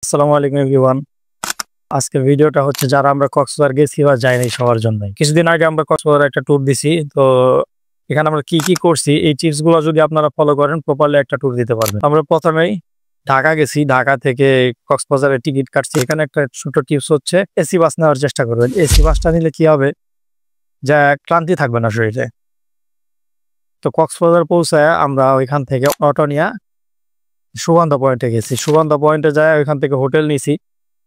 আসসালামু আলাইকুম এভরিওয়ান। আজকের ভিডিওটা হচ্ছে যারা আমরা কক্সবাজার গেছি বা যাইনি সবার জন্যই। কিছুদিন আগে আমরা কক্সবাজার একটা ট্যুর দিছি। তো এখানে আমরা কি করছি এই টিপস গুলো যদি আপনারা ফলো করেন প্রপারলি একটা ট্যুর দিতে পারবেন। আমরা প্রথমেই ঢাকা গেছি, ঢাকা থেকে কক্সবাজারের টিকিট কাটছি। এখানে একটা ছোট টিপস হচ্ছে এসি বাস নেওয়ার চেষ্টা করবেন। এসি বাসটা নিলে কি হবে, যা ক্লান্তি থাকবে না শরীরে। তো কক্সবাজার পৌঁছায় আমরা ওইখান থেকে অটো নিয়ে সুগন্ধা পয়েন্টে গেছি। সুগন্ধা পয়েন্টে যায় ওইখান থেকে হোটেল নিছি।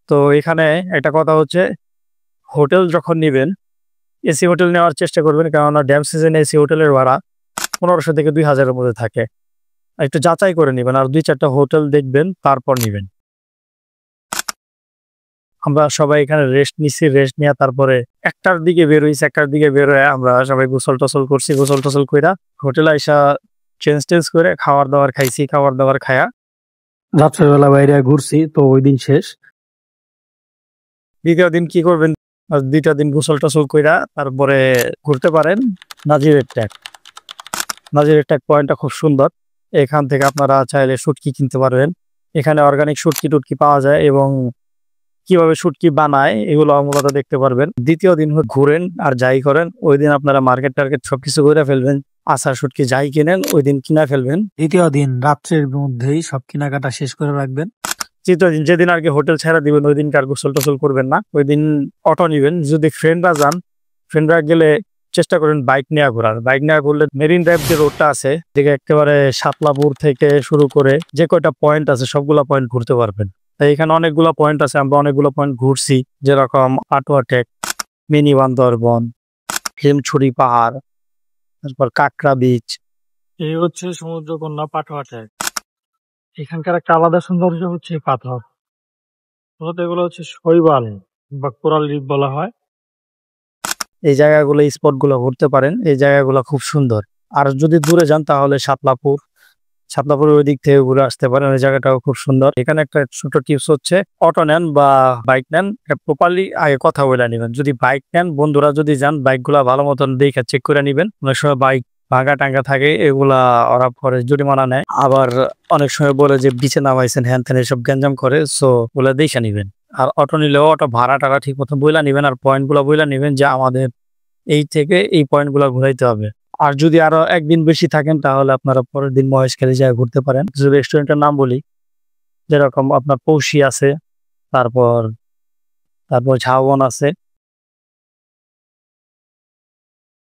তো এখানে একটা কথা হচ্ছে, হোটেল যখন নিবেন এসি হোটেল নেওয়ার চেষ্টা করবেন, কেননা ড্যাম সিজনে এসি হোটেলের ভাড়া 1500 থেকে 2000-এর মধ্যে থাকে। একটু যাচাই করে নেবেন আর 2-4টা হোটেল দেখবেন, তারপর নিবেন। আমরা সবাই এখানে রেস্ট নিছি, রেস্ট নিয়ে তারপরে 1টার দিকে বের হয়েছি। 1টার দিকে বের হয়ে আমরা সবাই গোসল টোসল করছি। গোসল টোসল কইরা হোটেলে আইসা চেঞ্জ করে খাবার দাবার খাইছি। খাবার দাবার খায়া রাত্রেবেলা বাইরে ঘুরছি। তো ওই দিন শেষ। দ্বিতীয় দিন কি করবেন, আর 2টা দিন গোসল টোসল কইরা তারপরে ঘুরতে পারেন নাজিরের ট্যাগ। নাজিরের ট্যাগ পয়েন্টটা খুব সুন্দর। এখান থেকে আপনারা চাইলে শুটকি কিনতে পারবেন। এখানে অর্গানিক শুটকি টুটকি পাওয়া যায় এবং কিভাবে শুটকি বানায় এগুলো মূলত দেখতে পারবেন। দ্বিতীয় দিন ঘুরেন আর যাই করেন, ওই দিন আপনারা মার্কেট টার্গেট সবকিছু করে ফেলবেন। আচার শুটকি যাই কিনেন ওই দিন কিনা ফেলবেন। দ্বিতীয় দিন রাত্রের মধ্যেই সব কেনাকাটা শেষ করে রাখবেন। তৃতীয় দিন যেদিন আর কি হোটেল ছেড়ে দিবেন ওই দিন কার গোসল টোসল করবেন না, ওই দিন অটো নিবেন। যদি ফ্রেন্ডরা যান, ফ্রেন্ডরা গেলে চেষ্টা করেন বাইক নিয়ে ঘোরার। বাইক নিয়ে ঘুরলে মেরিন ড্রাইভ যে রোডটা আছে, দিকে একেবারে সাতলাপুর থেকে শুরু করে যে কয়টা পয়েন্ট আছে সবগুলা পয়েন্ট ঘুরতে পারবেন। তাই এখানে অনেকগুলো পয়েন্ট আছে, আমরা অনেকগুলো পয়েন্ট ঘুরছি, যেরকম আটোয়া টেক, মিনি বান্দরবন, হিমছড়ি পাহাড়, তারপর কাকড়া বিচ। এই হচ্ছে সমুদ্রকন্যা পাটোয়া টেক। এখানকার একটা আলাদা সৌন্দর্য হচ্ছে পাথর। এগুলো হচ্ছে শৈবাল বা কোরাল রিফ বলা হয়। এই জায়গাগুলো স্পটগুলো ঘুরতে পারেন, এই জায়গাগুলো খুব সুন্দর। আর যদি দূরে যান তাহলে সাতলাপুরের ওই দিক থেকে ঘুরে আসতে পারেন, ওই জায়গাটাও খুব সুন্দর। এখানে একটা ছোট টিপস হচ্ছে, অটো নেন বা বাইক নেন প্রপারলি আগে কথা বলে নিবেন। যদি বাইক নেন, বন্ধুরা যদি যান, বাইকগুলা ভালো মতন দেখে চেক করে নিবেন। অনেক সময় বাইক ভাঙা টাঙ্গা থাকে, এগুলা ওরা পরে জরিমানা নেয়। আবার অনেক সময় বলে যে বিচে নামাইছেন হ্যান ত্যান, এসব গ্যাঞ্জাম করে। সো বলে দেখে নিবেন। আর অটো নিলেও অটো ভাড়া টাকা ঠিক মতো বইলা নিবেন, আর পয়েন্ট গুলা বইলা নিবেন যে আমাদের এই থেকে এই পয়েন্ট গুলা ঘুরাইতে হবে। আর যদি আরো একদিন বেশি থাকেন তাহলে আপনারা পরের দিন মহেশখালী যায় ঘুরতে পারেন। যদি রেস্টুরেন্টের নাম বলি, যেরকম আপনার পৌষি আছে, তারপর ঝাউবন আছে,